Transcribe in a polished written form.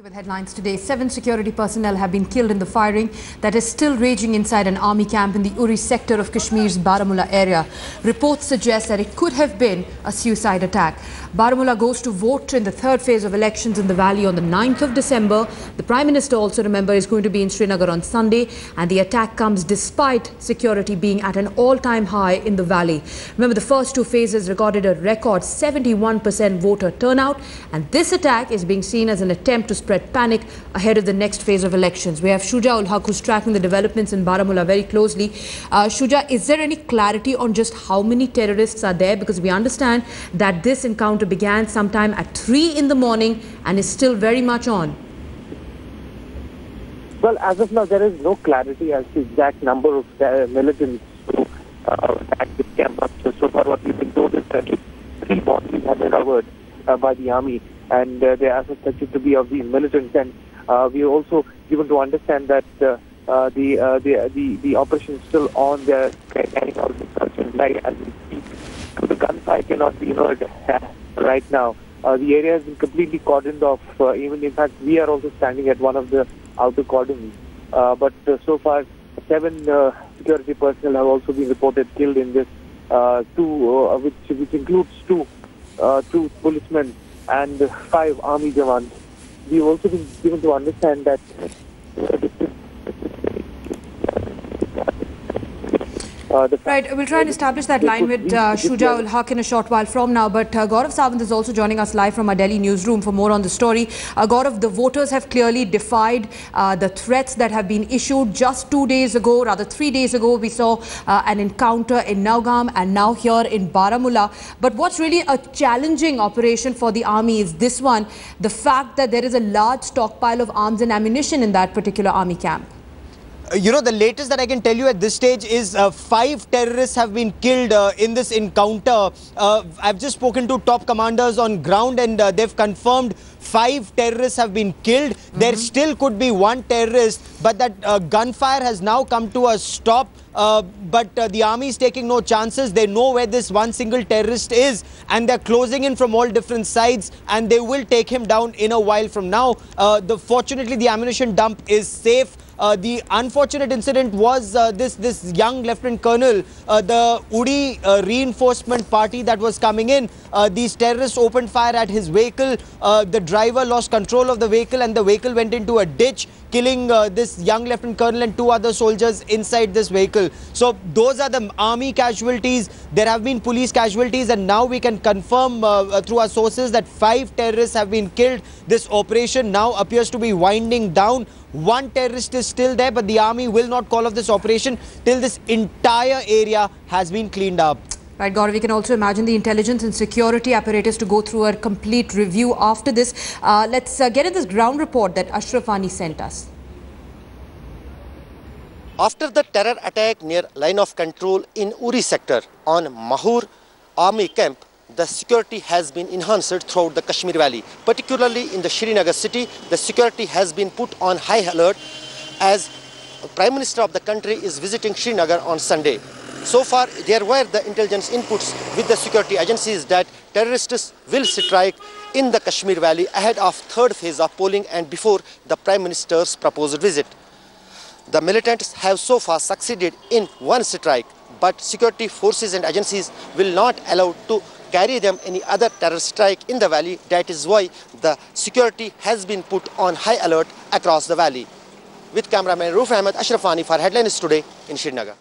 With headlines today, 7 security personnel have been killed in the firing that is still raging inside an army camp in the Uri sector of Kashmir's Baramulla area. Reports suggest that it could have been a suicide attack. Baramulla goes to vote in the third phase of elections in the valley on the 9th of December. The Prime Minister also, remember, is going to be in Srinagar on Sunday, and the attack comes despite security being at an all-time high in the valley. Remember, the first two phases recorded a record 71% voter turnout, and this attack is being seen as an attempt to spread panic ahead of the next phase of elections. We have Shuja ul Haq, who's tracking the developments in Baramulla very closely. Shuja, is there any clarity on just how many terrorists are there? Because we understand that this encounter began sometime at 3 in the morning and is still very much on. Well, as of now, there is no clarity as to exact number of militants who attack this camp. So far, what we've been told is that 3 bodies have been recovered by the army, and they are suspected to be of these militants. And we are also given to understand that the operation is still on. They are carrying out the search and light as we speak. The gunfire cannot be heard right now. The area has been completely cordoned off. Even in fact, we are also standing at one of the outer cordons. But so far, 7 security personnel have also been reported killed in this. Which includes two policemen and 5 army jawans. We've also been given to understand that right, we'll try and establish that line with Shuja ul Haq in a short while from now. But Gaurav Sawant is also joining us live from our Delhi newsroom for more on the story. Gaurav, the voters have clearly defied the threats that have been issued. Just 2 days ago, rather 3 days ago, we saw an encounter in Naugam and now here in Baramulla. But what's really a challenging operation for the army is this one, the fact that there is a large stockpile of arms and ammunition in that particular army camp. You know, the latest that I can tell you at this stage is 5 terrorists have been killed in this encounter. I've just spoken to top commanders on ground, and they've confirmed 5 terrorists have been killed. There still could be 1 terrorist, but that gunfire has now come to a stop. But the army is taking no chances. They know where this one single terrorist is, and they're closing in from all different sides, and they will take him down in a while from now. Fortunately, the ammunition dump is safe. The unfortunate incident was this young Lieutenant Colonel, the Uri reinforcement party that was coming in. These terrorists opened fire at his vehicle. The driver lost control of the vehicle, and the vehicle went into a ditch, killing this young Lieutenant Colonel and 2 other soldiers inside this vehicle. So those are the army casualties. There have been police casualties, and now we can confirm through our sources that 5 terrorists have been killed. This operation now appears to be winding down. 1 terrorist is still there, but the army will not call off this operation till this entire area has been cleaned up. Right, Gaurav, we can also imagine the intelligence and security apparatus to go through a complete review after this. Let's get in this ground report that Ashraf Wani sent us. After the terror attack near line of control in Uri sector on Mahur army camp, the security has been enhanced throughout the Kashmir valley. Particularly in the Srinagar city, the security has been put on high alert as the Prime Minister of the country is visiting Srinagar on Sunday. So far, there were the intelligence inputs with the security agencies that terrorists will strike in the Kashmir valley ahead of 3rd phase of polling and before the Prime Minister's proposed visit. The militants have so far succeeded in 1 strike, but security forces and agencies will not allow to carry them any other terror strike in the valley. That is why the security has been put on high alert across the valley. With cameraman Roof Ahmed, Ashraf Wani for Headlines Today in Srinagar.